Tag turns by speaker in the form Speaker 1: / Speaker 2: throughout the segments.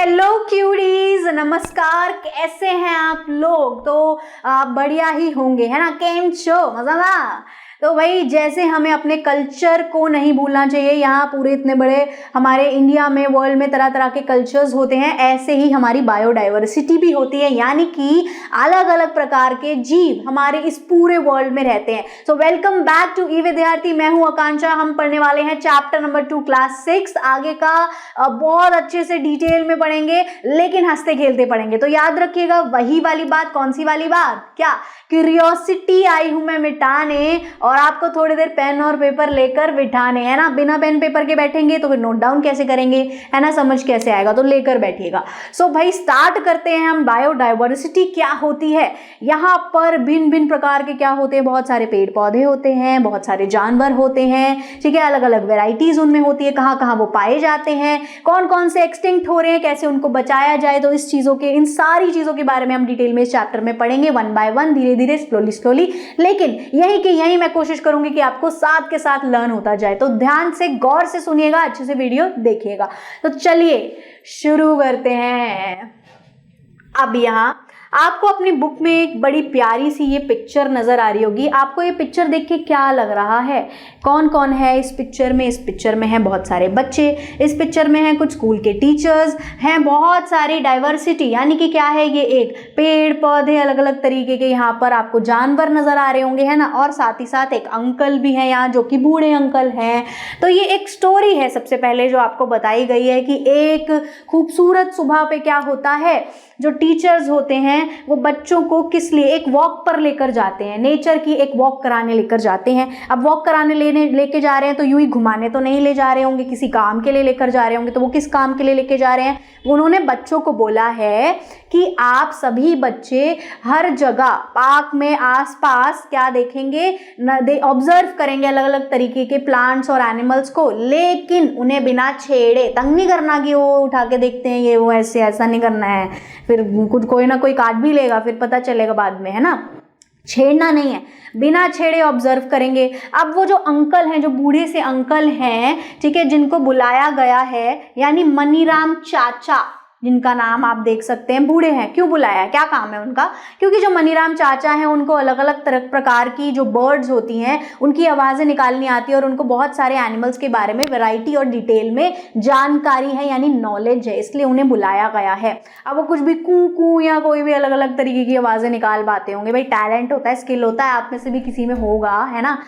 Speaker 1: Hello curies, नमस्कार। कैसे हैं आप लोग? तो आप बढ़िया ही होंगे, है ना? केम शो मजा ना। तो भाई जैसे हमें अपने कल्चर को नहीं भूलना चाहिए, यहाँ पूरे इतने बड़े हमारे इंडिया में, वर्ल्ड में तरह तरह के कल्चर्स होते हैं, ऐसे ही हमारी बायोडाइवर्सिटी भी होती है, यानी कि अलग अलग प्रकार के जीव हमारे इस पूरे वर्ल्ड में रहते हैं। सो वेलकम बैक टू ई विद्यार्थी। मैं हूँ आकांक्षा। हम पढ़ने वाले हैं चैप्टर नंबर 2 क्लास 6। आगे का बहुत अच्छे से डिटेल में पढ़ेंगे, लेकिन हंसते खेलते पढ़ेंगे। तो याद रखिएगा वही वाली बात। कौन सी वाली बात? क्या क्यूरियोसिटी आई हूं मैं मिटाने, और आपको थोड़ी देर पेन और पेपर लेकर बिठाने, है ना? बिना पेन पेपर के बैठेंगे तो फिर नोट डाउन कैसे करेंगे, है ना? समझ कैसे आएगा? तो लेकर बैठिएगा। सो भाई स्टार्ट करते हैं हम। बायोडाइवर्सिटी क्या होती है? यहाँ पर भिन्न भिन्न प्रकार के क्या होते हैं? बहुत सारे पेड़ पौधे होते हैं, बहुत सारे जानवर होते हैं, ठीक है? अलग अलग वेराइटीज उनमें होती है। कहाँ कहाँ वो पाए जाते हैं, कौन कौन से एक्सटिंक्ट हो रहे हैं, कैसे उनको बचाया जाए। तो इस चीजों के, इन सारी चीजों के बारे में हम डिटेल में इस चैप्टर में पढ़ेंगे, वन बाय वन, धीरे धीरे, स्लोली। लेकिन यही मैं कोशिश करूंगी कि आपको साथ के साथ लर्न होता जाए। तो ध्यान से, गौर से सुनिएगा, अच्छे से वीडियो देखिएगा। तो चलिए शुरू करते हैं। अब यहाँ आपको अपनी बुक में एक बड़ी प्यारी सी ये पिक्चर नजर आ रही होगी। आपको ये पिक्चर देख के क्या लग रहा है? कौन कौन है इस पिक्चर में? इस पिक्चर में हैं बहुत सारे बच्चे, इस पिक्चर में हैं कुछ स्कूल के टीचर्स, हैं बहुत सारी डाइवर्सिटी, यानी कि क्या है? ये एक पेड़ पौधे, अलग अलग तरीके के यहाँ पर आपको जानवर नजर आ रहे होंगे, है ना? और साथ ही साथ एक अंकल भी हैं यहाँ, जो कि बूढ़े अंकल हैं। तो ये एक स्टोरी है सबसे पहले जो आपको बताई गई है कि एक खूबसूरत सुबह पे क्या होता है, जो टीचर्स होते हैं वो बच्चों को किस लिए एक वॉक पर लेकर जाते हैं, नेचर की एक वॉक कराने लेकर जाते हैं। अब वॉक कराने लेके जा रहे हैं तो यूं ही घुमाने तो नहीं ले जा रहे होंगे, किसी काम के लिए लेकर जा रहे होंगे। तो वो किस काम के लिए लेके जा रहे हैं? उन्होंने बच्चों को बोला है कि आप सभी बच्चे हर जगह पार्क में आसपास क्या देखेंगे, ऑब्जर्व करेंगे अलग अलग तरीके के प्लांट्स और एनिमल्स को, लेकिन उन्हें बिना छेड़े। तंग नहीं करना कि वो उठा के देखते हैं ये वो, ऐसे ऐसा नहीं करना है, फिर कुछ कोई ना कोई काट भी लेगा, फिर पता चलेगा बाद में, है ना? छेड़ना नहीं है, बिना छेड़े ऑब्जर्व करेंगे। अब वो जो अंकल हैं, जो बूढ़े से अंकल हैं, ठीक है, जिनको बुलाया गया है, यानी मनीराम चाचा, जिनका नाम आप देख सकते हैं, बूढ़े हैं। क्यों बुलाया है? क्या काम है उनका? क्योंकि जो मनीराम चाचा हैं उनको अलग अलग तरह प्रकार की जो बर्ड्स होती हैं उनकी आवाज़ें निकालनी आती है, और उनको बहुत सारे एनिमल्स के बारे में वैरायटी और डिटेल में जानकारी है, यानी नॉलेज है, इसलिए उन्हें बुलाया गया है। अब वो कुछ भी कू कू या कोई भी अलग अलग तरीके की आवाज़ें निकाल पाते होंगे। भाई टैलेंट होता है, स्किल होता है, आप में से भी किसी में होगा, है ना?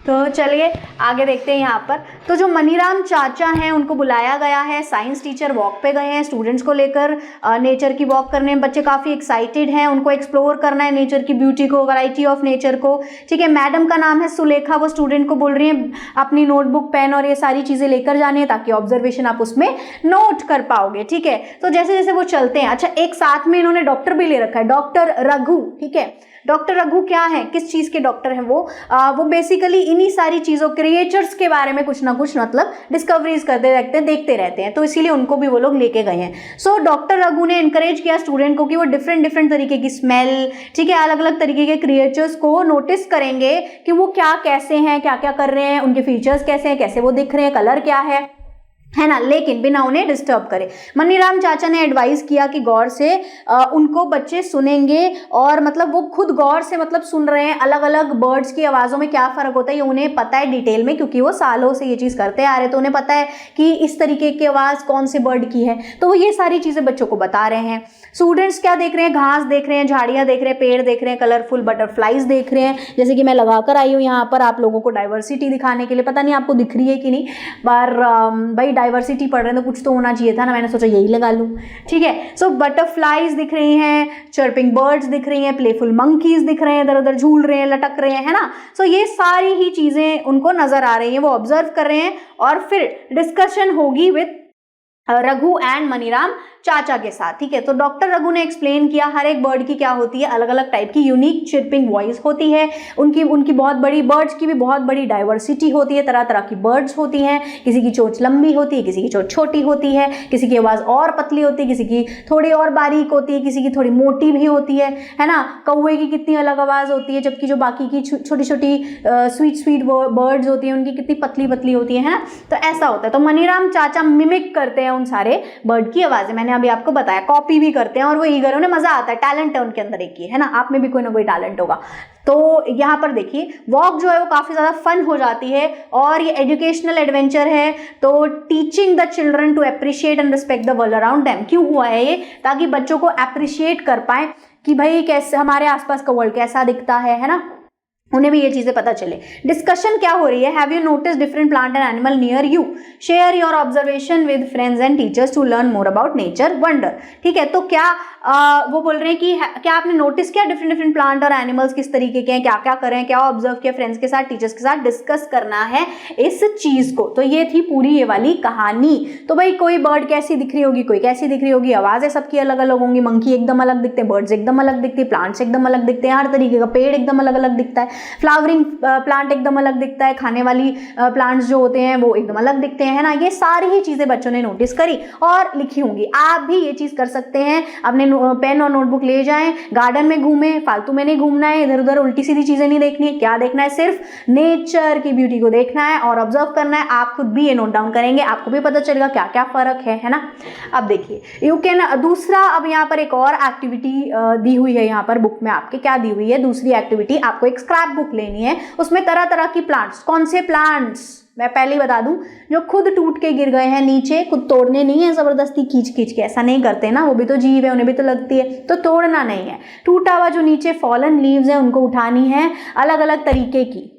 Speaker 1: तो चलिए आगे देखते हैं यहाँ पर। तो जो मनीराम चाचा हैं उनको बुलाया गया है, साइंस टीचर वॉक पे गए हैं स्टूडेंट्स को लेकर, नेचर की वॉक करने में। बच्चे काफ़ी एक्साइटेड हैं, उनको एक्सप्लोर करना है नेचर की ब्यूटी को, वैरायटी ऑफ नेचर को, ठीक है। मैडम का नाम है सुलेखा, वो स्टूडेंट को बोल रही हैं अपनी नोटबुक, पेन और ये सारी चीज़ें लेकर जानी है, ताकि ऑब्जर्वेशन आप उसमें नोट कर पाओगे, ठीक है। तो जैसे जैसे वो चलते हैं, अच्छा एक साथ में इन्होंने डॉक्टर भी ले रखा है, डॉक्टर रघु, ठीक है। डॉक्टर रघु क्या है, किस चीज़ के डॉक्टर हैं वो बेसिकली इन्हीं सारी चीज़ों, क्रिएचर्स के बारे में कुछ ना कुछ मतलब डिस्कवरीज करते रहते हैं, देखते रहते हैं, तो इसीलिए उनको भी वो लोग लेके गए हैं। सो डॉक्टर रघु ने इनकरेज किया स्टूडेंट को कि वो डिफरेंट तरीके की स्मेल, ठीक है, अलग अलग तरीके के क्रिएचर्स को नोटिस करेंगे कि वो क्या, कैसे हैं, क्या क्या कर रहे हैं, उनके फीचर्स कैसे हैं, कैसे वो दिख रहे हैं, कलर क्या है ना, लेकिन बिना उन्हें डिस्टर्ब करे। मनीराम चाचा ने एडवाइस किया कि गौर से उनको बच्चे सुनेंगे, और मतलब वो खुद गौर से मतलब सुन रहे हैं अलग अलग बर्ड्स की आवाज़ों में क्या फ़र्क होता है, ये उन्हें पता है डिटेल में, क्योंकि वो सालों से ये चीज़ करते आ रहे, तो उन्हें पता है कि इस तरीके की आवाज़ कौन से बर्ड की है। तो वो ये सारी चीज़ें बच्चों को बता रहे हैं। स्टूडेंट्स क्या देख रहे हैं? घास देख रहे हैं, झाड़ियाँ देख रहे हैं, पेड़ देख रहे हैं, कलरफुल बटरफ्लाइज देख रहे हैं, जैसे कि मैं लगा कर आई हूँ यहाँ पर आप लोगों को डाइवर्सिटी दिखाने के लिए। पता नहीं आपको दिख रही है कि नहीं, पर भाई डाइवर्सिटी पढ़ रहे हैं तो कुछ तो होना चाहिए था ना, मैंने सोचा यही लगा लूँ, ठीक है। सो बटरफ्लाइज दिख रही हैं, चर्पिंग बर्ड्स दिख रही हैं, प्लेफुल मंकीज दिख रहे हैं, इधर उधर झूल रहे हैं, लटक रहे हैं, है ना। सो ये सारी ही चीज़ें उनको नजर आ रही हैं, वो ऑब्जर्व कर रहे हैं, और फिर डिस्कशन होगी विद रघु एंड मनीराम चाचा के साथ, ठीक है। तो डॉक्टर रघु ने एक्सप्लेन किया हर एक बर्ड की क्या होती है, अलग अलग टाइप की यूनिक चिरपिंग वॉइस होती है, उनकी बहुत बड़ी, बर्ड्स की भी बहुत बड़ी डाइवर्सिटी होती है, तरह तरह की बर्ड्स होती हैं, किसी की चोंच लंबी होती है, किसी की चोंच छोटी होती है, किसी की आवाज़ और पतली होती है, किसी की थोड़ी और बारीक होती है, किसी की थोड़ी मोटी भी होती है ना। कौवे की कितनी अलग आवाज़ होती है, जबकि जो बाकी की छोटी छोटी स्वीट बर्ड्स होती हैं उनकी कितनी पतली पतली होती है ना। तो ऐसा होता है। तो मनीराम चाचा मिमिक करते हैं उन सारे बर्ड की आवाजें, मैंने अभी आपको बताया, कॉपी भी करते हैं और वो ईगर, उन्हें मजा आता है, टैलेंट है उनके अंदर एक ही, है ना, आप में भी कोई ना कोई टैलेंट होगा। तो यहाँ पर देखिए वॉक जो है वो काफी ज्यादा फन हो जाती है और ये एजुकेशनल एडवेंचर है, तो teaching the children to appreciate and respect the world around them. क्यों हुआ है ये? ताकि बच्चों को अप्रिशिएट कर पाए कि भाई कैसे हमारे आसपास का वर्ल्ड कैसा दिखता है ना, उन्हें भी ये चीजें पता चले। डिस्कशन क्या हो रही है? Have you notice different plant and animal near you, share your observation with friends and teachers to learn more about nature wonder. ठीक है, तो क्या वो बोल रहे हैं कि क्या आपने नोटिस किया डिफरेंट डिफरेंट प्लांट और एनिमल्स किस तरीके के हैं, क्या क्या कर रहे हैं, क्या ऑब्जर्व किया, फ्रेंड्स के साथ टीचर्स के साथ डिस्कस करना है इस चीज को। तो ये थी पूरी ये वाली कहानी। तो भाई कोई बर्ड कैसी दिख रही होगी, कोई कैसी दिख रही होगी, आवाजें सबकी अलग अलग होंगी, मंकी एकदम अलग दिखते हैं, बर्ड्स एकदम अलग दिखते हैं, प्लांट्स एकदम अलग दिखते हैं, हर तरीके का पेड़ एकदम अलग अलग दिखता है, फ्लावरिंग प्लांट एकदम अलग दिखता है, खाने वाली प्लांट्स जो होते हैं वो एकदम अलग दिखते हैं, है ना। ये सारी ही चीजें बच्चों ने नोटिस करी और लिखी होंगी। आप भी ये चीज कर सकते हैं, अपने पेन और नोटबुक ले जाएं, गार्डन में घूमें, फालतू में नहीं घूमना है, इधर उधर उल्टी सीधी चीजें नहीं देखनी है, क्या देखना है, सिर्फ नेचर की ब्यूटी को देखना है और ऑब्जर्व करना है। आप खुद भी ये नोट डाउन करेंगे, आपको भी पता चलेगा क्या क्या फर्क है ना। अब देखिए यू कैन दूसरा, अब यहाँ पर एक और एक्टिविटी दी हुई है, यहाँ पर बुक में आपके क्या दी हुई है, दूसरी एक्टिविटी, आपको एक स्क्रैप बुक लेनी है, उसमें तरह तरह की प्लांट्स, कौन से प्लांट्स मैं पहले ही बता दूं, जो खुद टूट के गिर गए हैं नीचे, खुद तोड़ने नहीं है जबरदस्ती खींच खींच के, ऐसा नहीं करते ना, वो भी तो जीव है, उन्हें भी तो लगती है, तो तोड़ना नहीं है। टूटा हुआ जो नीचे फॉलन लीव्स है उनको उठानी है, अलग अलग तरीके की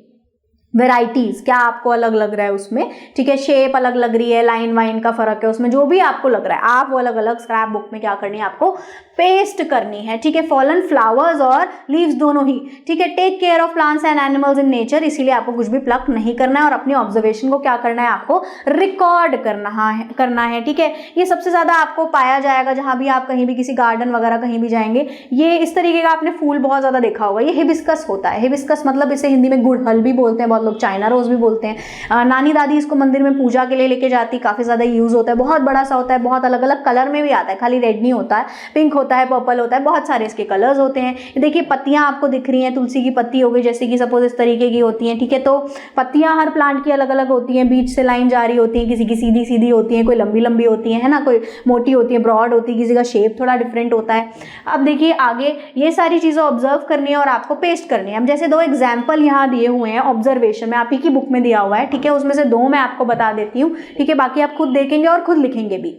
Speaker 1: वेराइटीज, क्या आपको अलग लग रहा है उसमें, ठीक है, शेप अलग लग रही है, लाइन वाइन का फर्क है उसमें, जो भी आपको लग रहा है आप वो अलग अलग स्क्रैप बुक में क्या करनी है, आपको पेस्ट करनी है। ठीक है, फॉलन फ्लावर्स और लीव्स दोनों ही। ठीक है, take care of plants and animals in nature, इसीलिए आपको कुछ भी प्लक नहीं करना है और अपनी ऑब्जर्वेशन को क्या करना है, आपको रिकॉर्ड करना है। ठीक है, ये सबसे ज्यादा आपको पाया जाएगा जहां भी आप कहीं भी किसी गार्डन वगैरह कहीं भी जाएंगे। ये इस तरीके का आपने फूल बहुत ज्यादा देखा होगा, ये हिबिस्कस होता है। हिबिस्कस मतलब इसे हिंदी में गुड़हल भी बोलते हैं, बहुत लोग चाइना रोज भी बोलते हैं। नानी दादी इसको मंदिर में पूजा के लिए लेके जाती, काफी ज्यादा यूज होता है, बहुत बड़ा सा होता है, बहुत अलग अलग कलर में भी आता है, खाली रेड नहीं होता है, पिंक होता है, पर्पल होता है, बहुत सारे इसके कलर्स होते हैं। देखिए पत्तियां आपको दिख रही हैं, तुलसी की पत्ती हो गई जैसे कि सपोज इस तरीके की होती हैं। ठीक है, तो पत्तियां हर प्लांट की अलग अलग होती हैं, बीच से लाइन जा रही होती है, किसी की सीधी सीधी होती है, कोई लंबी लंबी होती है ना, कोई मोटी होती है, ब्रॉड होती है, किसी का शेप थोड़ा डिफरेंट होता है। अब देखिए आगे ये सारी चीजें ऑब्जर्व करनी है और आपको पेस्ट करनी है। अब जैसे दो एग्जाम्पल यहाँ दिए हुए हैं ऑब्जर्वेशन में, आप ही की बुक में दिया हुआ है। ठीक है, उसमें से दो मैं आपको बता देती हूँ। ठीक है, बाकी आप खुद देखेंगे और खुद लिखेंगे भी।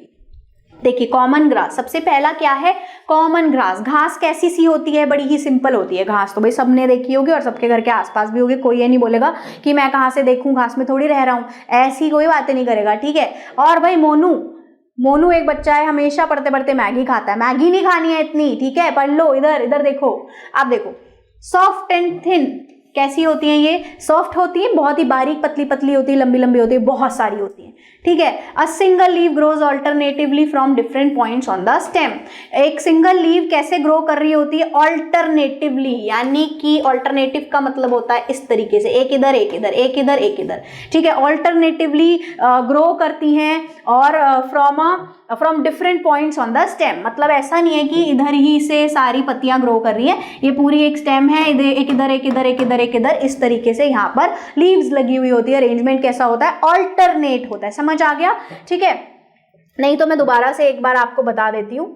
Speaker 1: देखिए कॉमन ग्रास, सबसे पहला क्या है, कॉमन ग्रास। घास कैसी सी होती है, बड़ी ही सिंपल होती है घास, तो भाई सबने देखी होगी और सबके घर के आसपास भी होगी, कोई ये नहीं बोलेगा कि मैं कहाँ से देखूं, घास में थोड़ी रह रहा हूँ, ऐसी कोई बातें नहीं करेगा। ठीक है, और भाई मोनू एक बच्चा है, हमेशा पढ़ते पढ़ते मैगी खाता है, मैगी नहीं खानी है इतनी। ठीक है, पढ़ लो, इधर इधर देखो, आप देखो सॉफ्ट एंड थिन, कैसी होती हैं ये, सॉफ्ट होती है, बहुत ही बारीक पतली पतली होती है, लंबी लंबी होती है, बहुत सारी होती है। ठीक है, a single leave grows alternatively from different points on the stem. एक सिंगल लीव कैसे ग्रो कर रही होती है, ऑल्टरनेटिवली, यानी कि ऑल्टरनेटिव का मतलब होता है इस तरीके से, एक इधर एक इधर, एक इधर एक इधर। ठीक है, ऑल्टरनेटिवली ग्रो करती हैं और from different points on the stem, मतलब ऐसा नहीं है कि इधर ही से सारी पत्तियां ग्रो कर रही है, ये पूरी एक स्टेम है, एक इधर एक इधर एक इधर एक इधर, इस तरीके से यहाँ पर लीव्स लगी हुई होती है। अरेंजमेंट कैसा होता है, ऑल्टरनेट होता है। समझ आ गया? ठीक है, नहीं तो मैं दोबारा से एक बार आपको बता देती हूँ,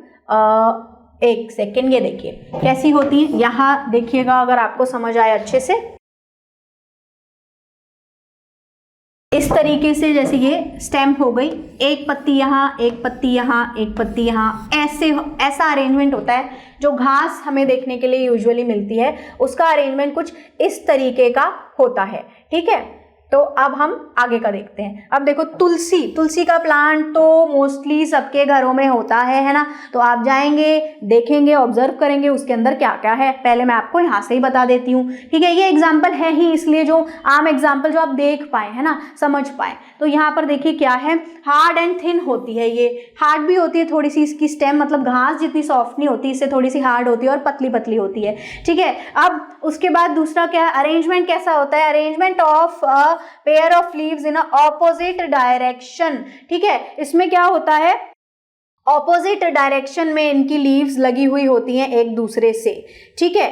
Speaker 1: एक सेकेंड। ये देखिए कैसी होती है, यहाँ देखिएगा अगर आपको समझ आए अच्छे से, इस तरीके से, जैसे ये स्टेम हो गई, एक पत्ती यहाँ, एक पत्ती यहाँ, एक पत्ती यहाँ, ऐसा अरेंजमेंट होता है। जो घास हमें देखने के लिए यूजुअली मिलती है उसका अरेंजमेंट कुछ इस तरीके का होता है। ठीक है, तो अब हम आगे का देखते हैं। अब देखो तुलसी का प्लांट तो मोस्टली सबके घरों में होता है ना, तो आप जाएंगे, देखेंगे, ऑब्जर्व करेंगे उसके अंदर क्या क्या है। पहले मैं आपको यहाँ से ही बता देती हूँ। ठीक है, ये एग्जाम्पल है ही, इसलिए जो आम एग्जाम्पल जो आप देख पाए है ना, समझ पाए। तो यहाँ पर देखिए क्या है, हार्ड एंड थिन होती है, ये हार्ड भी होती है थोड़ी सी, इसकी स्टेम मतलब घास जितनी सॉफ्ट नहीं होती, इससे थोड़ी सी हार्ड होती है और पतली पतली होती है। ठीक है, अब उसके बाद दूसरा क्या है, अरेंजमेंट कैसा होता है, arrangement of pair of leaves in opposite direction. ठीक है, इसमें क्या होता है, ऑपोजिट डायरेक्शन में इनकी लीव्स लगी हुई होती हैं एक दूसरे से। ठीक है,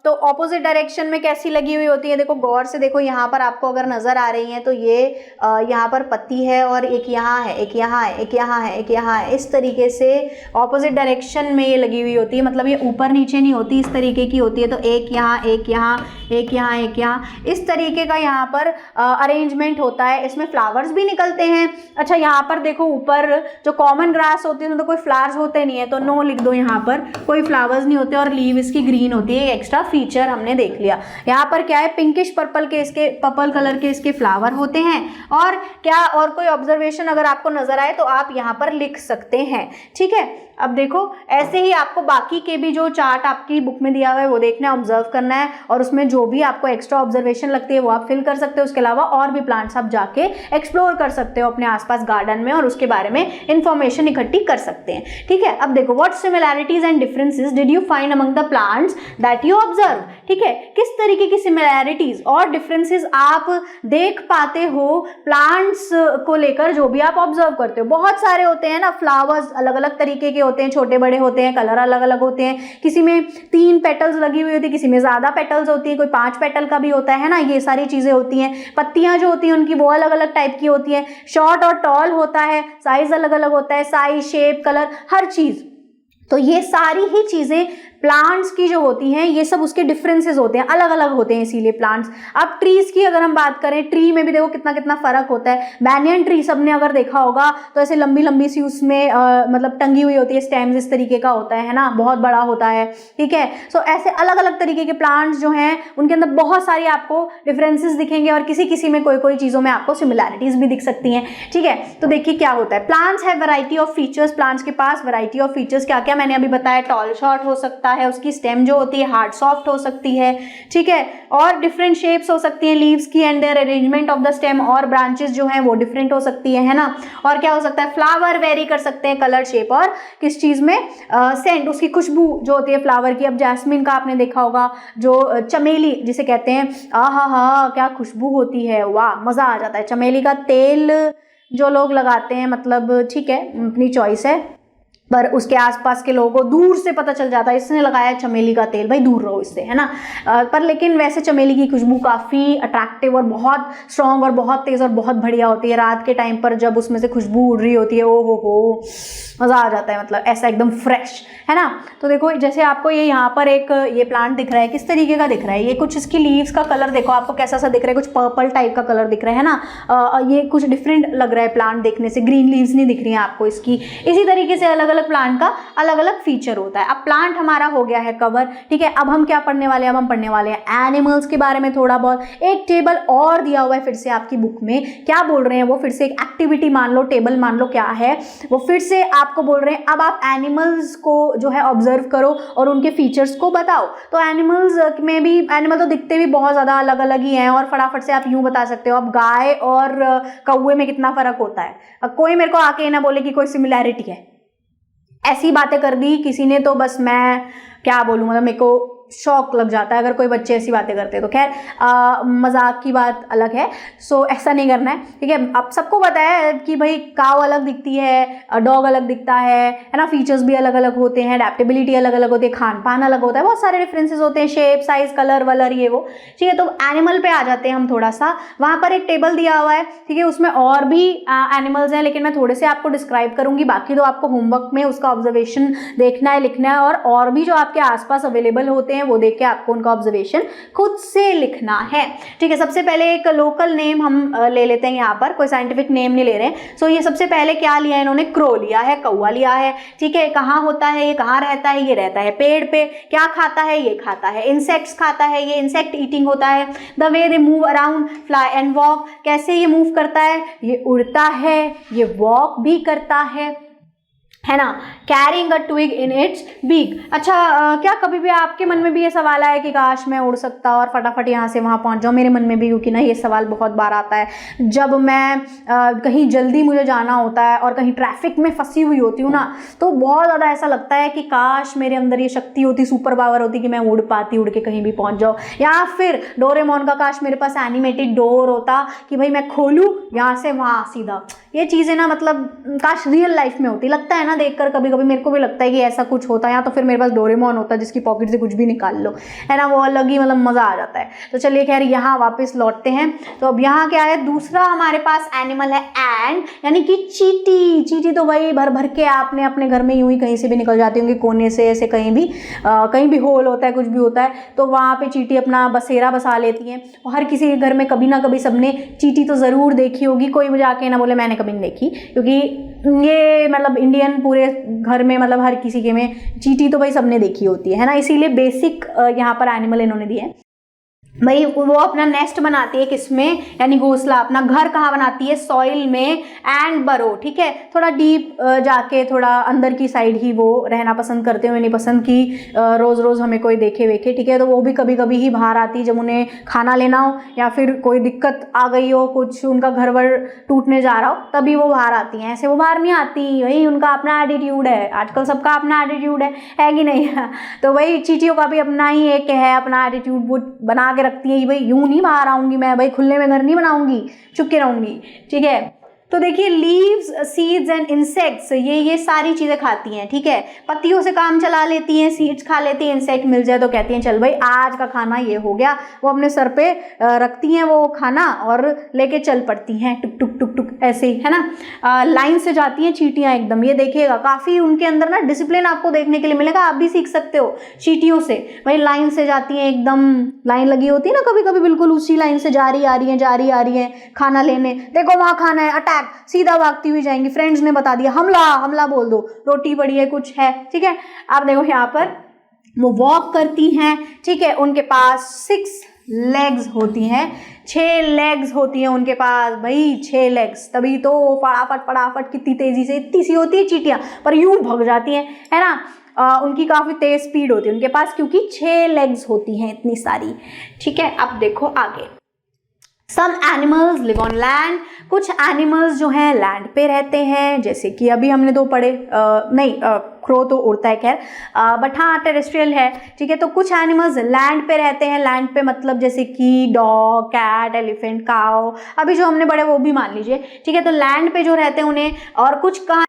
Speaker 1: तो ऑपोजिट डायरेक्शन में कैसी लगी हुई होती है, देखो गौर से देखो, यहाँ पर आपको अगर नजर आ रही है तो ये यहाँ पर पत्ती है और एक यहाँ है, एक यहाँ है, एक यहाँ है, एक यहाँ है, इस तरीके से ऑपोजिट डायरेक्शन में ये लगी हुई होती है, मतलब ये ऊपर नीचे नहीं होती, इस तरीके की होती है। तो एक यहाँ, एक यहाँ, एक यहाँ, एक यहाँ, इस तरीके का यहाँ पर अरेंजमेंट होता है। इसमें फ्लावर्स भी निकलते हैं। अच्छा, यहाँ पर देखो ऊपर जो कॉमन ग्रास होती है तो कोई फ्लावर्स होते नहीं है, तो नो लिख दो, यहाँ पर कोई फ्लावर्स नहीं होते और लीव इसकी ग्रीन होती है। एक्स्ट्रा फीचर हमने देख लिया। यहाँ पर क्या है, पिंकिश पर्पल के इसके, पर्पल कलर के इसके फ्लावर होते हैं। और क्या और कोई ऑब्जर्वेशन अगर आपको नजर आए तो आप यहाँ पर लिख सकते हैं। ठीक है, अब देखो ऐसे ही आपको बाकी के भी जो चार्ट आपकी बुक में दिया हुआ है वो देखना है, ऑब्जर्व करना है, और उसमें जो भी आपको एक्स्ट्रा ऑब्जर्वेशन लगती है वो आप फिल कर सकते हो। उसके अलावा और भी प्लांट्स आप जाके एक्सप्लोर कर सकते हो अपने आसपास गार्डन में और उसके बारे में इंफॉर्मेशन इकट्ठी कर सकते हैं। ठीक है, अब देखो, what similarities and differences did you find among the plants that you observe. ठीक है, किस तरीके की सिमिलैरिटीज और डिफरेंसेस आप देख पाते हो प्लांट्स को लेकर जो भी आप ऑब्जर्व करते हो। बहुत सारे होते हैं ना, फ्लावर्स अलग अलग तरीके के होते हैं, छोटे बड़े होते हैं, कलर अलग अलग होते हैं, किसी में 3 पेटल्स लगी हुई होती है, किसी में ज्यादा पेटल्स होती है, कोई 5 पेटल का भी होता है ना, ये सारी चीजें होती हैं। पत्तियां जो होती हैं उनकी वो अलग अलग टाइप की होती है, शॉर्ट और टॉल होता है, साइज अलग अलग होता है, साइज, शेप, कलर, हर चीज। तो ये सारी ही चीजें प्लांट्स की जो होती हैं, ये सब उसके डिफरेंसेस होते हैं, अलग अलग होते हैं इसीलिए प्लांट्स। अब ट्रीज की अगर हम बात करें, ट्री में भी देखो कितना कितना फर्क होता है। बैनियन ट्री सबने अगर देखा होगा तो ऐसे लंबी लंबी सी उसमें मतलब टंगी हुई होती है, स्टेम्स इस तरीके का होता है ना, बहुत बड़ा होता है। ठीक है, सो ऐसे अलग अलग तरीके के प्लांट्स जो हैं उनके अंदर बहुत सारी आपको डिफरेंसेस दिखेंगे और किसी किसी में कोई कोई चीज़ों में आपको सिमिलैरिटीज भी दिख सकती हैं। ठीक है, तो देखिए क्या होता है, प्लांट्स है वैरायटी ऑफ फीचर्स, प्लांट्स के पास वैरायटी ऑफ फीचर्स क्या क्या मैंने अभी बताया, टॉल शॉर्ट हो सकता है, उसकी स्टेम जो होती है हार्ड सॉफ्ट हो सकती है। ठीक है, और डिफरेंट शेप्स हो सकती हैं लीव्स की, and their arrangement of the stem और ब्रांचेस जो हैं वो डिफरेंट हो सकती है ना। और क्या हो सकता है, फ्लावर वेरी कर सकते हैं, कलर, शेप और किस चीज में, सेंट, उसकी खुशबू जो होती है फ्लावर की। अब जैस्मिन का आपने देखा होगा, जो चमेली जिसे कहते हैं, आहा हा क्या खुशबू होती है, वाह मजा आ जाता है। चमेली का तेल जो लोग लगाते हैं, मतलब ठीक है अपनी चॉइस है, पर उसके आसपास के लोगों को दूर से पता चल जाता है इसने लगाया चमेली का तेल, भाई दूर रहो इससे, है ना। पर लेकिन वैसे चमेली की खुशबू काफ़ी अट्रैक्टिव और बहुत स्ट्रॉन्ग और बहुत तेज़ और बहुत बढ़िया होती है। रात के टाइम पर जब उसमें से खुशबू उड़ रही होती है, ओ हो मज़ा आ जाता है, मतलब ऐसा एकदम फ्रेश, है ना। तो देखो जैसे आपको ये यहाँ पर एक ये प्लांट दिख रहा है, किस तरीके का दिख रहा है, ये कुछ इसकी लीव्स का कलर देखो आपको कैसा सा दिख रहा है, कुछ पर्पल टाइप का कलर दिख रहा है ना। ये कुछ डिफरेंट लग रहा है प्लांट देखने से, ग्रीन लीव्स नहीं दिख रही हैं आपको इसकी। इसी तरीके से अलग अलग प्लांट का अलग अलग फीचर होता है। अब प्लांट हमारा हो गया है कवर, ठीक है। अब हम क्या पढ़ने वाले हैं, अब हम पढ़ने वाले हैं एनिमल्स के बारे में थोड़ा बहुत। एक टेबल और दिया हुआ है फिर से आपकी बुक में, क्या बोल रहे हैं वो, फिर से एक एक्टिविटी मान लो, टेबल मान लो, क्या है वो, फिर से आपको बोल रहे हैं अब आप एनिमल्स को जो है ऑब्जर्व करो और उनके फीचर्स को बताओ। तो एनिमल्स में भी, एनिमल तो दिखते भी बहुत ज्यादा अलग अलग ही हैं और फटाफट से आप यूं बता सकते हो, अब गाय और कौवे में कितना फर्क होता है। अब कोई मेरे को आके ना बोले कि कोई सिमिलैरिटी है, ऐसी बातें कर दी किसी ने तो बस मैं क्या बोलूँ, मतलब मेरे को शौक लग जाता है अगर कोई बच्चे ऐसी बातें करते हैं तो। खैर मजाक की बात अलग है, सो ऐसा नहीं करना है, ठीक है। अब सबको पता है कि भाई काव अलग दिखती है, डॉग अलग दिखता है ना, फीचर्स भी अलग अलग होते हैं, अडेप्टेबिलिटी अलग अलग होती है, खान पान अलग होता है, बहुत सारे डिफरेंसेस होते हैं, शेप, साइज, कलर वलर ये वो, ठीक है। तो एनिमल पे आ जाते हैं हम थोड़ा सा। वहाँ पर एक टेबल दिया हुआ है, ठीक है, उसमें और भी एनिमल्स हैं लेकिन मैं थोड़े से आपको डिस्क्राइब करूंगी, बाकी तो आपको होमवर्क में उसका ऑब्जर्वेशन देखना है, लिखना है, और भी जो आपके आसपास अवेलेबल होते हैं वो देख के आपको उनका ऑब्जर्वेशन खुद से लिखना है, ठीक है। सबसे पहले एक लोकल नेम हम ले लेते हैं, यहाँ पर कोई साइंटिफिक नेम नहीं ले रहे हैं। सो ये सबसे पहले क्या लिया है इन्होंने, क्रो लिया है, कौवा लिया है, ठीक है। कहाँ होता है ये, कहाँ रहता है ये, रहता है पेड़ पे। क्या खाता है ये, खाता है इंसेक्ट्स खाता है, ये इंसेक्ट ईटिंग होता है। The way they move around, fly and walk, कैसे ये मूव करता है, ये उड़ता है, ये वॉक भी करता है ना। Carrying a twig in its beak. अच्छा क्या कभी भी आपके मन में भी ये सवाल आया कि काश मैं उड़ सकता और फटाफट यहाँ से वहाँ पहुँच जाऊँ। मेरे मन में भी, क्योंकि ना ये सवाल बहुत बार आता है जब मैं कहीं जल्दी मुझे जाना होता है और कहीं ट्रैफिक में फंसी हुई होती हूँ ना, तो बहुत ज़्यादा ऐसा लगता है कि काश मेरे अंदर ये शक्ति होती, सुपर पावर होती कि मैं उड़ पाती, उड़ के कहीं भी पहुँच जाऊँ। या फिर डोरेमोन का काश मेरे पास एनिमेटेड डोर होता कि भाई मैं खोलूँ यहाँ से वहाँ सीधा। ये चीज़ें ना मतलब काश रियल लाइफ में होती, लगता है ना ना देखकर कभी कभी मेरे को भी लगता है कि ऐसा कुछ होता है, या तो फिर मेरे पास डोरेमोन होता है जिसकी पॉकेट से कुछ भी निकाल लो, है ना, वो अलग ही मतलब मज़ा आ जाता है। तो चलिए खैर यहाँ वापस लौटते हैं। तो अब यहाँ क्या है, दूसरा हमारे पास एनिमल है एंट, यानी कि चींटी। चींटी तो वही भर भर के आपने अपने घर में यूं ही कहीं से भी निकल जाती होंगी, कोने से ऐसे कहीं भी होल होता है, कुछ भी होता है तो वहाँ पे चींटी अपना बसेरा बसा लेती हैं। और हर किसी के घर में कभी ना कभी सबने चींटी तो ज़रूर देखी होगी, कोई भी जाके ना बोले मैंने कभी नहीं देखी, क्योंकि ये मतलब इंडियन पूरे घर में मतलब हर किसी के में चींटी तो भाई सबने देखी होती है ना। इसीलिए बेसिक यहाँ पर एनिमल इन्होंने दिए हैं भाई। वो अपना नेस्ट बनाती है किसमें, यानी घोंसला अपना घर कहाँ बनाती है, सॉइल में एंड बरो, ठीक है, थोड़ा डीप जाके थोड़ा अंदर की साइड ही वो रहना पसंद करते हैं। नहीं पसंद कि रोज़ रोज़ हमें कोई देखे वेखे, ठीक है। तो वो भी कभी कभी ही बाहर आती है जब उन्हें खाना लेना हो या फिर कोई दिक्कत आ गई हो, कुछ उनका घर वर टूटने जा रहा हो, तभी वो बाहर आती हैं, ऐसे वो बाहर नहीं आती। वही उनका अपना एटीट्यूड है, आजकल सबका अपना एटीट्यूड है कि नहीं तो वही चींटियों का भी अपना ही एक है अपना एटीट्यूड, वो बना रखती है भाई यूं नहीं बाहर आऊंगी मैं, भाई खुले में घर नहीं बनाऊंगी, चुप के रहूंगी, ठीक है। तो देखिए लीव्स, सीड्स एंड इंसेक्ट्स ये सारी चीजें खाती हैं, ठीक है। पत्तियों से काम चला लेती हैं, सीड्स खा लेती हैं, इंसेक्ट मिल जाए तो कहती हैं चल भाई आज का खाना ये हो गया, वो अपने सर पे रखती हैं वो खाना और लेके चल पड़ती हैं टुक टुक टुक टुक ऐसे ही, है ना। लाइन से जाती हैं चींटियां एकदम, ये देखिएगा काफी उनके अंदर ना डिसिप्लिन आपको देखने के लिए मिलेगा, आप भी सीख सकते हो चींटियों से। भाई लाइन से जाती हैं एकदम, लाइन लगी होती है ना कभी कभी, बिल्कुल उसी लाइन से जा रही आ रही है खाना लेने, देखो वहां खाना है, अटैक, सीधा भागती हुई जाएंगी। फ्रेंड्स ने बता दिया हमला, हमला बोल दो, रोटी पड़ी है कुछ है, ठीक है। आप देखो यहाँ पर वो वॉक करती हैं, ठीक है। उनके पास 6 लेग्स होती हैं, 6 लेग्स होती हैं उनके पास भाई, 6 लेग्स, तभी तो फटाफट फटाफट कितनी तेजी से, इतनी सी होती है चींटियां पर यूं भग जाती हैं, है ना। उनकी काफ़ी तेज स्पीड होती है उनके पास, क्योंकि 6 लेग्स होती हैं इतनी सारी, ठीक है। अब देखो आगे, some animals live on land, कुछ एनिमल्स जो हैं लैंड पे रहते हैं, जैसे कि अभी हमने 2 पढ़े, क्रो तो उड़ता है खैर, बट हाँ टेरेस्ट्रियल है, ठीक है। तो कुछ एनिमल्स लैंड पे रहते हैं, लैंड पे मतलब जैसे कि डॉग, कैट, एलिफेंट, काउ, अभी जो हमने पढ़े वो भी मान लीजिए, ठीक है। तो लैंड पे जो रहते हैं उन्हें, और कुछ कहाँ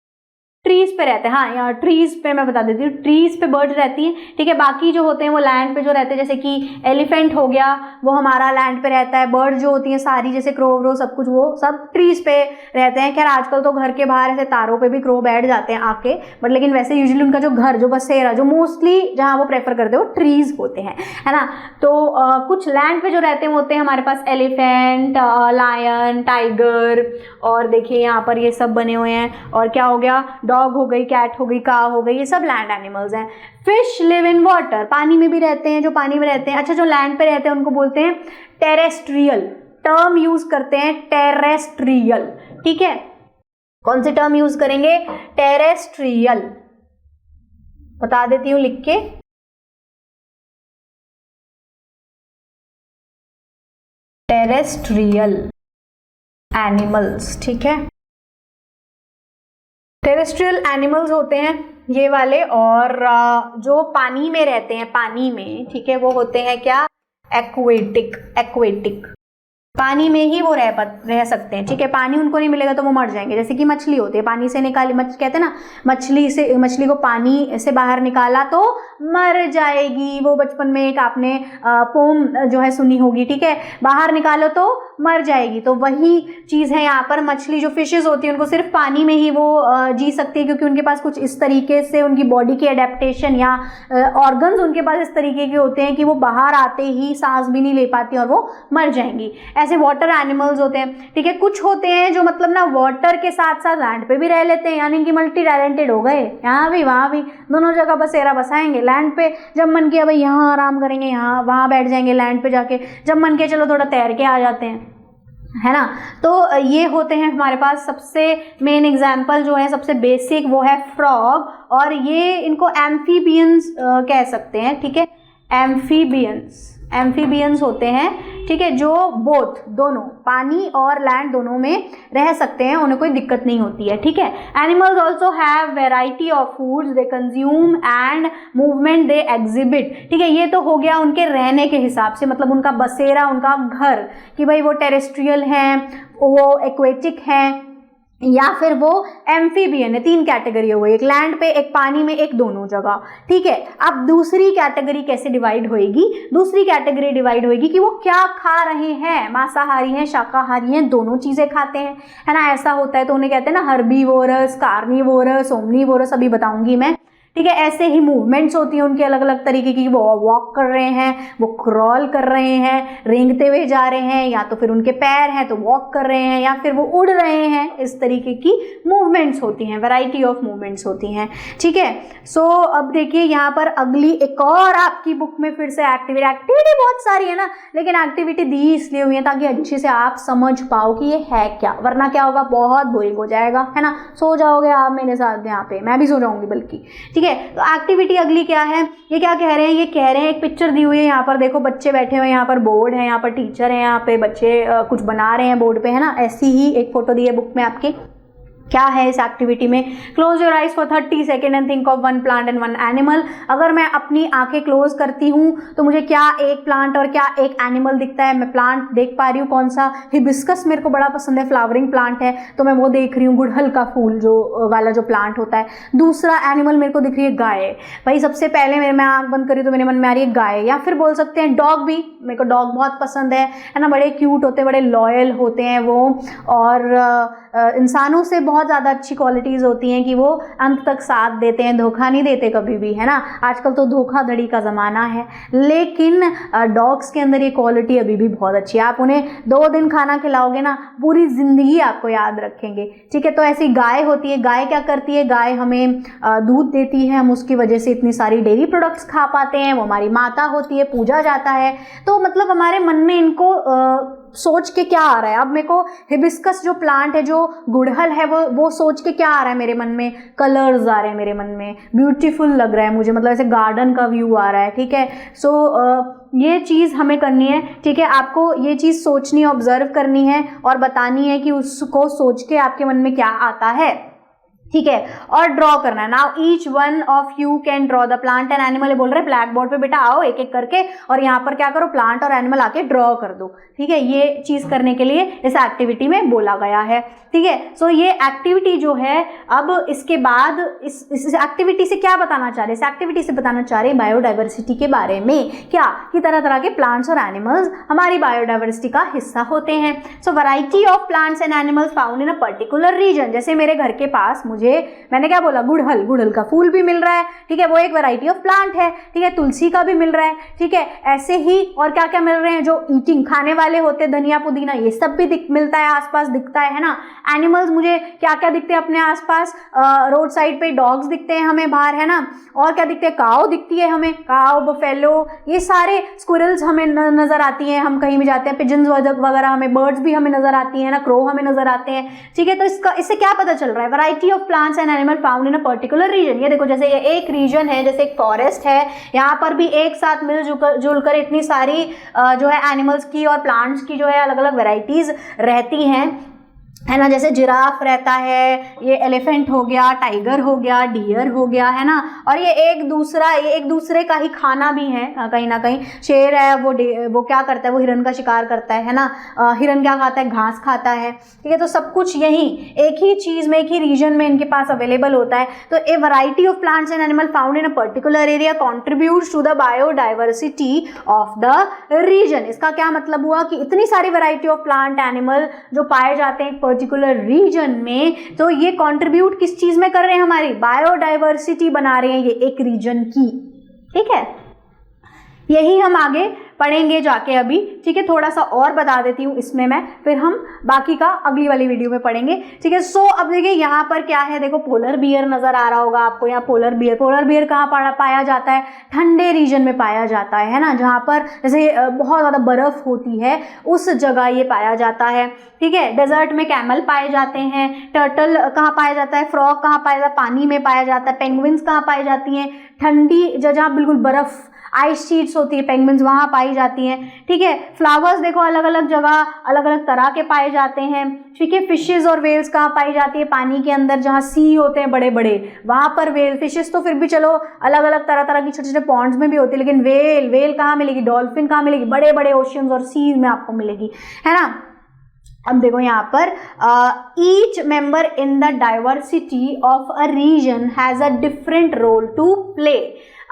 Speaker 1: ट्रीज पे रहते हैं, हाँ यहाँ ट्रीज पे मैं बता देती हूँ, ट्रीज पे बर्ड्स रहती हैं, ठीक है। बाकी जो होते हैं वो लैंड पे जो रहते हैं, जैसे कि एलिफेंट हो गया वो हमारा लैंड पे रहता है, बर्ड जो होती हैं सारी जैसे क्रो व्रो सब कुछ वो सब ट्रीज पे रहते हैं। खैर आजकल तो घर के बाहर ऐसे तारों पे भी क्रो बैठ जाते हैं आके, बट लेकिन वैसे यूजुअली उनका जो घर जो बसेरा जो मोस्टली जहाँ वो प्रेफर करते हैं वो ट्रीज होते हैं, है ना। तो कुछ लैंड पे जो रहते हैं होते हैं हमारे पास एलिफेंट, लायन, टाइगर, और देखिए यहाँ पर ये सब बने हुए हैं। और क्या हो गया, डॉग हो गई, कैट हो गई, काव हो गई, ये सब लैंड एनिमल्स हैं। फिश लिव इन वाटर, पानी में भी रहते हैं, जो पानी में रहते हैं। अच्छा जो लैंड पे रहते हैं उनको बोलते हैं टेरेस्ट्रियल, टर्म यूज करते हैं टेरेस्ट्रियल, ठीक है। कौन सी टर्म यूज करेंगे, टेरेस्ट्रियल, बता देती हूं लिख के, टेरेस्ट्रियल एनिमल्स, ठीक है। टेरेस्ट्रियल एनिमल्स होते हैं ये वाले, और जो पानी में रहते हैं, पानी में, ठीक है, वो होते हैं क्या, एक्वेटिक, एक्वेटिक, पानी में ही वो रह सकते हैं, ठीक है। पानी उनको नहीं मिलेगा तो वो मर जाएंगे, जैसे कि मछली होती है, पानी से निकाली कहते हैं ना, मछली को पानी से बाहर निकाला तो मर जाएगी, वो बचपन में एक आपने पोम जो है सुनी होगी, ठीक है, बाहर निकालो तो मर जाएगी। तो वही चीज़ है यहाँ पर, मछली जो फिशेस होती है उनको सिर्फ पानी में ही वो जी सकती है, क्योंकि उनके पास कुछ इस तरीके से उनकी बॉडी की एडेप्टेशन या ऑर्गन्स उनके पास इस तरीके के होते हैं कि वो बाहर आते ही सांस भी नहीं ले पाती और वो मर जाएंगी। ऐसे वाटर एनिमल्स होते हैं, ठीक है। कुछ होते हैं जो मतलब ना वाटर के साथ साथ लैंड पे भी रह लेते हैं, यानी कि मल्टी टैलेंटेड हो गए, यहाँ भी वहाँ भी दोनों जगह बसेरा बसाएंगे। लैंड पे जब मन किया भाई यहाँ आराम करेंगे, यहाँ वहाँ बैठ जाएंगे, लैंड पे जाके जब मन किया चलो थोड़ा तैर के आ जाते हैं, है ना। तो ये होते हैं हमारे पास। सबसे मेन एग्जाम्पल जो है सबसे बेसिक वो है फ्रॉग, और ये इनको एम्फीबियंस कह सकते हैं, ठीक है। एम्फीबियंस होते हैं, ठीक है, जो बोथ दोनों पानी और लैंड दोनों में रह सकते हैं, उन्हें कोई दिक्कत नहीं होती है, ठीक है। Animals also have variety of foods they consume and movement they exhibit, ठीक है। ये तो हो गया उनके रहने के हिसाब से, मतलब उनका बसेरा, उनका घर, कि भाई वो टेरेस्ट्रियल हैं, वो एक्वेटिक हैं, या फिर वो एम्फीबियन है। 3 कैटेगरी हो गई, एक लैंड पे, एक पानी में, एक दोनों जगह, ठीक है। अब दूसरी कैटेगरी कैसे डिवाइड होएगी? दूसरी कैटेगरी डिवाइड होएगी कि वो क्या खा रहे हैं, मांसाहारी हैं, शाकाहारी हैं, दोनों चीजें खाते हैं, है ना। ऐसा होता है तो उन्हें कहते हैं ना हर्बीवोरस, कार्निवोरस, ओमनीवोरस, अभी बताऊंगी मैं, ठीक है। ऐसे ही मूवमेंट्स होती हैं उनकी अलग अलग तरीके की, वो वॉक कर रहे हैं, वो क्रॉल कर रहे हैं, रेंगते हुए जा रहे हैं, या तो फिर उनके पैर हैं तो वॉक कर रहे हैं, या फिर वो उड़ रहे हैं। इस तरीके की मूवमेंट्स होती हैं, वैरायटी ऑफ मूवमेंट्स होती हैं, ठीक है। सो अब देखिए यहाँ पर अगली एक और आपकी बुक में फिर से एक्टिविटी बहुत सारी है ना, लेकिन एक्टिविटी दी इसलिए हुई है ताकि अच्छे से आप समझ पाओ कि ये है क्या, वरना क्या होगा, बहुत बोरिंग हो जाएगा, है ना। सो जाओगे आप मेरे साथ यहाँ पे, मैं भी सो जाऊंगी बल्कि, ठीक है। तो एक्टिविटी अगली क्या है, ये क्या कह रहे हैं, ये कह रहे हैं, एक पिक्चर दी हुई है यहाँ पर, देखो बच्चे बैठे हुए हैं, यहाँ पर बोर्ड है, यहाँ पर टीचर है, यहाँ पे बच्चे कुछ बना रहे हैं बोर्ड पे, है ना। ऐसी ही एक फोटो दी है बुक में आपके। क्या है इस एक्टिविटी में? Close your eyes for 30 second and think of 1 plant and 1 animal. अगर मैं अपनी आंखें क्लोज करती हूँ तो मुझे क्या एक प्लांट और क्या एक एनिमल दिखता है? मैं प्लांट देख पा रही हूँ, कौन सा? हिबिस्कस मेरे को बड़ा पसंद है, फ्लावरिंग प्लांट है तो मैं वो देख रही हूँ, गुड़हल का फूल जो वाला जो प्लांट होता है। दूसरा एनिमल मेरे को दिख रही है गाय। भाई सबसे पहले मैं आंख बंद करी तो मेरे मन में आ रही है गाय, या फिर बोल सकते हैं डॉग भी, मेरे को डॉग बहुत पसंद है ना, बड़े क्यूट होते हैं, बड़े लॉयल होते हैं वो, और इंसानों से बहुत ज़्यादा अच्छी क्वालिटीज़ होती हैं कि वो अंत तक साथ देते हैं, धोखा नहीं देते कभी भी, है ना। आजकल तो धोखाधड़ी का ज़माना है, लेकिन डॉग्स के अंदर ये क्वालिटी अभी भी बहुत अच्छी है। आप उन्हें 2 दिन खाना खिलाओगे ना, पूरी ज़िंदगी आपको याद रखेंगे, ठीक है। तो ऐसी गाय होती है। गाय क्या करती है? गाय हमें दूध देती है, हम उसकी वजह से इतनी सारी डेयरी प्रोडक्ट्स खा पाते हैं, वो हमारी माता होती है, पूजा जाता है। तो मतलब हमारे मन में इनको सोच के क्या आ रहा है? अब मेरे को हिबिस्कस जो प्लांट है, जो गुड़हल है, वो सोच के क्या आ रहा है मेरे मन में? कलर्स आ रहे हैं मेरे मन में, ब्यूटीफुल लग रहा है मुझे, मतलब ऐसे गार्डन का व्यू आ रहा है, ठीक है। सो ये चीज़ हमें करनी है, ठीक है। आपको ये चीज़ सोचनी, ऑब्जर्व करनी है और बतानी है कि उसको सोच के आपके मन में क्या आता है, ठीक है। और ड्रॉ करना है। Now each one of you can draw the plant and animal. बोल रहे हैं ब्लैक बोर्ड पे बेटा आओ एक एक करके और यहाँ पर क्या करो, प्लांट और एनिमल आके ड्रॉ कर दो, ठीक है। ये चीज करने के लिए इस एक्टिविटी में बोला गया है, ठीक है। सो ये एक्टिविटी जो है, अब इसके बाद इस एक्टिविटी से क्या बताना चाह रहे हैं? इस एक्टिविटी से बताना चाह रहे हैं बायोडाइवर्सिटी के बारे में, क्या कि तरह तरह के प्लांट्स और एनिमल्स हमारी बायोडाइवर्सिटी का हिस्सा होते हैं। So variety of plants and animals found in a particular region. जैसे मेरे घर के पास मैंने क्या बोला, गुड़हल का फूल भी मिल रहा है, ठीक है, वो एक वैरायटी ऑफ प्लांट है, ठीक है। तुलसी का भी मिल रहा है, ठीक है। ऐसे ही और क्या क्या मिल रहे हैं जो ईटिंग खाने वाले होते हैं, धनिया पुदीना, ये सब भी मिलता है, आसपास दिखता है ना। एनिमल्स मुझे क्या क्या दिखते हैं अपने आसपास? रोड साइड पे डॉग्स दिखते हैं हमें बाहर, है ना। और क्या दिखते हैं? काऊ दिखती है हमें, काऊ, बफेलो, ये सारे, स्क्विरल्स हमें नजर आती हैं, हम कहीं भी जाते हैं, पिजन्स वगैरह हमें, बर्ड्स भी हमें नजर आती है ना, क्रो हमें नजर आते हैं, ठीक है। तो इससे क्या पता चल रहा है? Variety of plants and animal found in a particular region. ये देखो, जैसे ये एक रीजन है, जैसे एक फॉरेस्ट है, यहाँ पर भी एक साथ मिलजुल कर इतनी सारी जो है एनिमल्स की और प्लांट्स की जो है अलग अलग वेराइटीज रहती हैं, है ना। जैसे जिराफ रहता है, ये एलिफेंट हो गया, टाइगर हो गया, डियर हो गया, है ना। और ये एक दूसरे का ही खाना भी है कहीं ना कहीं। शेर है, वो क्या करता है? वो हिरन का शिकार करता है ना। हिरन क्या खाता है? घास खाता है, ठीक है। तो सब कुछ यही एक ही चीज में, एक ही रीजन में इनके पास अवेलेबल होता है। तो a variety of plants and animal found in a particular area contributes to the biodiversity of the region. इसका क्या मतलब हुआ कि इतनी सारी वैरायटी ऑफ प्लांट एनिमल जो पाए जाते हैं पर्टिकुलर रीजन में, तो ये कंट्रीब्यूट किस चीज में कर रहे हैं? हमारी बायोडाइवर्सिटी बना रहे हैं ये एक रीजन की, ठीक है। यही हम आगे पढ़ेंगे जाके अभी, ठीक है। थोड़ा सा और बता देती हूँ इसमें मैं, फिर हम बाकी का अगली वाली वीडियो में पढ़ेंगे, ठीक है। सो अब देखिए यहाँ पर क्या है, देखो पोलर बियर नजर आ रहा होगा आपको। यहाँ पोलर बियर कहाँ पाया जाता है? ठंडे रीजन में पाया जाता है ना, जहाँ पर जैसे बहुत ज़्यादा बर्फ होती है उस जगह ये पाया जाता है, ठीक है। डेजर्ट में कैमल पाए जाते हैं। टर्टल कहाँ पाया जाता है? फ्रॉग कहाँ पाया जाता है? पानी में पाया जाता है। पेंगुइन्स कहाँ पाई जाती हैं? ठंडी जहाँ बिल्कुल बर्फ, आइस शीट्स होती है, पेंगुइन्स वहाँ पाई जाती हैं, ठीक है। फ्लावर्स देखो अलग अलग जगह अलग अलग तरह के पाए जाते हैं, ठीक है। फिशेज और वेल्स कहाँ पाई जाती है? पानी के अंदर, जहाँ सी होते हैं बड़े बड़े, वहाँ पर वेल। फिशेज तो फिर भी चलो अलग अलग तरह की छोटे छोटे पॉन्ड्स में भी होती है, लेकिन वेल कहाँ मिलेगी? डॉल्फिन कहाँ मिलेगी? बड़े बड़े ओशियंस और सीज में आपको मिलेगी, है ना। अब देखो यहाँ पर each member in the diversity of a region has a different role to play.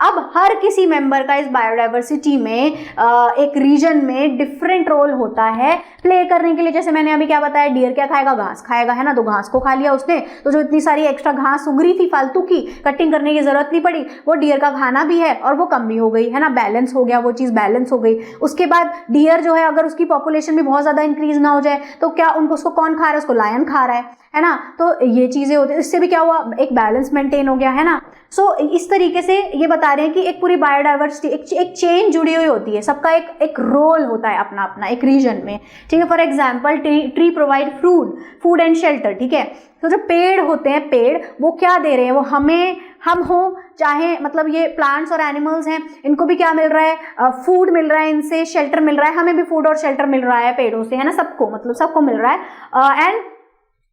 Speaker 1: अब हर किसी मेंबर का इस बायोडाइवर्सिटी में एक रीजन में डिफरेंट रोल होता है प्ले करने के लिए। जैसे मैंने अभी क्या बताया, डियर क्या खाएगा, घास खाएगा, है ना, तो घास को खा लिया उसने, तो जो इतनी सारी एक्स्ट्रा घास उग रही थी फालतू की, कटिंग करने की जरूरत नहीं पड़ी, वो डियर का खाना भी है और वो कम भी हो गई, है ना, बैलेंस हो गया, वो चीज़ बैलेंस हो गई। उसके बाद डियर जो है अगर उसकी पॉपुलेशन भी बहुत ज़्यादा इंक्रीज ना हो जाए तो क्या उनको, उसको कौन खा रहा है, उसको लायन खा रहा है ना, तो ये चीज़ें होती है। इससे भी क्या हुआ, एक बैलेंस मेंटेन हो गया, है ना। सो इस तरीके से ये बता रहे हैं कि एक पूरी बायोडाइवर्सिटी एक चेन जुड़ी हुई होती है, सबका एक रोल होता है अपना अपना एक रीजन में, ठीक है। For example tree provide food and shelter, ठीक है। तो जो पेड़ होते हैं, पेड़ वो क्या दे रहे हैं, वो हमें, हम हो चाहे मतलब ये प्लांट्स और एनिमल्स हैं, इनको भी क्या मिल रहा है, फूड मिल रहा है, इनसे शेल्टर मिल रहा है, हमें भी फूड और शेल्टर मिल रहा है पेड़ों से, है ना, सबको, मतलब सबको मिल रहा है। And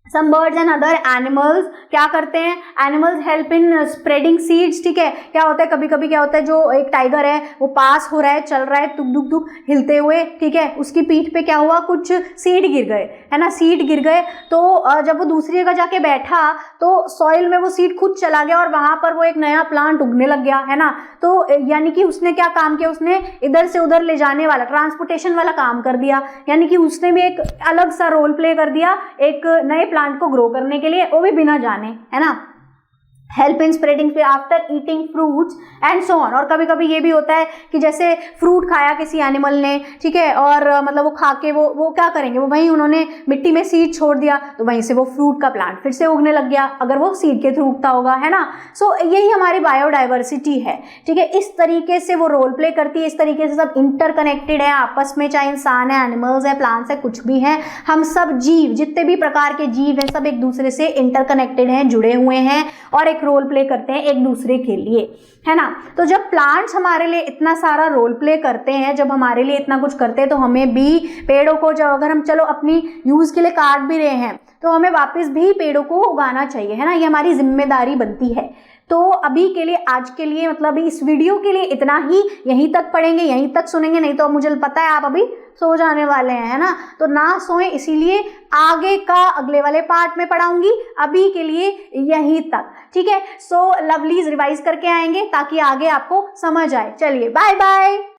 Speaker 1: some birds and other animals क्या करते हैं, animals help in spreading seeds, ठीक है। क्या होता है, कभी कभी क्या होता है, जो एक टाइगर है वो पास हो रहा है, चल रहा है दुक दुक दुक हिलते हुए, ठीक है, उसकी पीठ पे क्या हुआ, कुछ सीड गिर गए, है ना, सीड गिर गए, तो जब वो दूसरी जगह जाके बैठा तो सॉइल में वो सीड खुद चला गया और वहां पर वो एक नया प्लांट उगने लग गया, है ना। तो यानी कि उसने क्या काम किया, उसने इधर से उधर ले जाने वाला, ट्रांसपोर्टेशन वाला काम कर दिया, यानी कि उसने भी एक अलग सा रोल प्ले कर दिया एक नए प्लांट को ग्रो करने के लिए, वो भी बिना जाने, है ना। Help in spreading after eating fruits and so on. और कभी कभी ये भी होता है कि जैसे फ्रूट खाया किसी एनिमल ने, ठीक है, और मतलब वो खा के वो क्या करेंगे, वो वहीं उन्होंने मिट्टी में सीड छोड़ दिया, तो वहीं से वो फ्रूट का प्लांट फिर से उगने लग गया, अगर वो सीड के थ्रू उगता होगा, है ना। सो यही हमारी बायोडाइवर्सिटी है, ठीक है। इस तरीके से वो रोल प्ले करती है, इस तरीके से सब इंटरकनेक्टेड है आपस में, चाहे इंसान है, एनिमल्स है, प्लांट्स है, कुछ भी है, हम सब जीव, जितने भी प्रकार के जीव हैं, सब एक दूसरे से इंटरकनेक्टेड हैं, जुड़े हुए हैं और रोल प्ले करते हैं एक दूसरे के लिए, है ना। तो जब प्लांट्स हमारे लिए इतना सारा रोल प्ले करते हैं, जब हमारे लिए इतना कुछ करते हैं, तो हमें भी पेड़ों को, जब अगर हम चलो अपनी यूज के लिए काट भी रहे हैं तो हमें वापस भी पेड़ों को उगाना चाहिए, है ना, ये हमारी जिम्मेदारी बनती है। तो अभी के लिए, आज के लिए, मतलब इस वीडियो के लिए इतना ही, यहीं तक पढ़ेंगे, यहीं तक सुनेंगे, नहीं तो मुझे पता है आप अभी सो जाने वाले हैं, है ना। तो ना सोएं, इसीलिए आगे का अगले वाले पार्ट में पढ़ाऊंगी, अभी के लिए यहीं तक, ठीक है। सो लवलीज रिवाइज करके आएंगे ताकि आगे आपको समझ आए। चलिए बाय बाय।